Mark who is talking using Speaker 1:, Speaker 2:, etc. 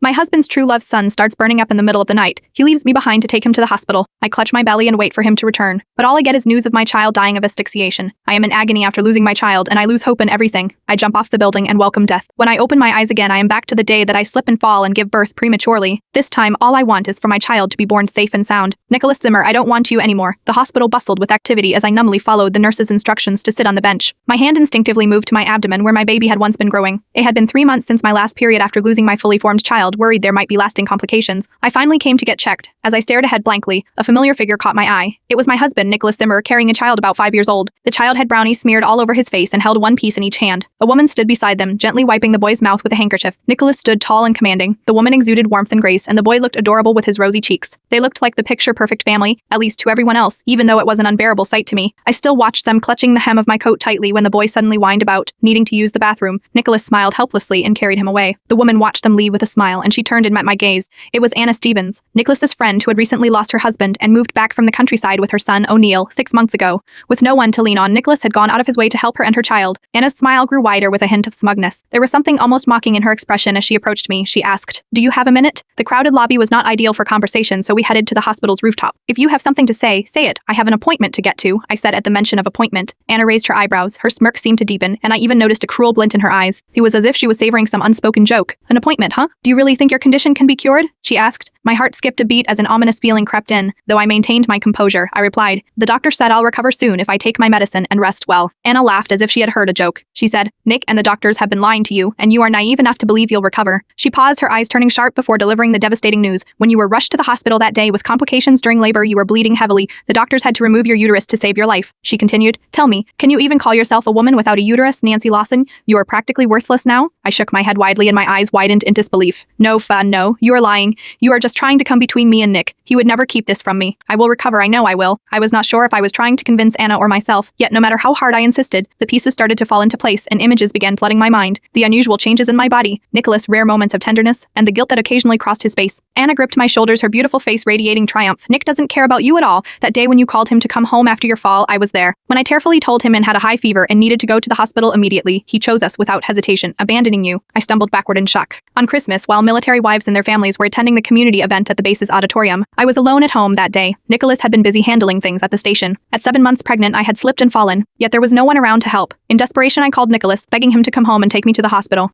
Speaker 1: My husband's true love's sun starts burning up in the middle of the night. He leaves me behind to take him to the hospital. I clutch my belly and wait for him to return. But all I get is news of my child dying of asphyxiation. I am in agony after losing my child, and I lose hope in everything. I jump off the building and welcome death. When I open my eyes again, I am back to the day that I slip and fall and give birth prematurely. This time, all I want is for my child to be born safe and sound. Nicholas Zimmer, I don't want you anymore. The hospital bustled with activity as I numbly followed the nurse's instructions to sit on the bench. My hand instinctively moved to my abdomen where my baby had once been growing. It had been 3 months since my last period after losing my fully formed child, worried there might be lasting complications. I finally came to get checked. As I stared ahead blankly, a familiar figure caught my eye. It was my husband, Nicholas Zimmer, carrying a child about 5 years old. The child had brownies smeared all over his face and held one piece in each hand. A woman stood beside them, gently wiping the boy's mouth with a handkerchief. Nicholas stood tall and commanding. The woman exuded warmth and grace, and the boy looked adorable with his rosy cheeks. They looked like the picture-perfect family, at least to everyone else, even though it was an unbearable sight to me. I still watched them clutching the hem of my coat tightly when the boy suddenly whined about, needing to use the bathroom. Nicholas smiled helplessly and carried him away. The woman watched them leave with a smile, and she turned and met my gaze. It was Anna Stevens, Nicholas's friend who had recently lost her husband and moved back from the countryside with her son, O'Neill, 6 months ago. With no one to lean on, Nicholas had gone out of his way to help her and her child. Anna's smile grew wider with a hint of smugness. There was something almost mocking in her expression as she approached me. She asked, "Do you have a minute?" The crowded lobby was not ideal for conversation, so we headed to the hospital's rooftop. "If you have something to say, say it. I have an appointment to get to," I said at the mention of appointment. Anna raised her eyebrows. Her smirk seemed to deepen, and I even noticed a cruel glint in her eyes. It was as if she was savoring some unspoken joke. "An appointment, huh? Do you really think your condition can be cured?" she asked. My heart skipped a beat as an ominous feeling crept in. Though I maintained my composure, I replied, "The doctor said I'll recover soon if I take my medicine and rest well." Anna laughed as if she had heard a joke. She said, "Nick and the doctors have been lying to you, and you are naive enough to believe you'll recover." She paused, her eyes turning sharp before delivering the devastating news. "When you were rushed to the hospital that day with complications during labor, you were bleeding heavily. The doctors had to remove your uterus to save your life." She continued, "Tell me, can you even call yourself a woman without a uterus, Nancy Lawson? You are practically worthless now?" I shook my head widely and my eyes widened in disbelief. "No, no, you are lying. You are just trying to come between me and Nick. He would never keep this from me. I will recover, I know I will." I was not sure if I was trying to convince Anna or myself, yet no matter how hard I insisted, the pieces started to fall into place and images began flooding my mind. The unusual changes in my body, Nicholas' rare moments of tenderness, and the guilt that occasionally crossed his face. Anna gripped my shoulders, her beautiful face radiating triumph. "Nick doesn't care about you at all. That day when you called him to come home after your fall, I was there. When I tearfully told him and had a high fever and needed to go to the hospital immediately, he chose us without hesitation, abandoning you." I stumbled backward in shock. On Christmas, while military wives and their families were attending the community event at the base's auditorium, I was alone at home that day. Nicholas had been busy handling things at the station. At 7 months pregnant, I had slipped and fallen, yet there was no one around to help. In desperation, I called Nicholas, begging him to come home and take me to the hospital.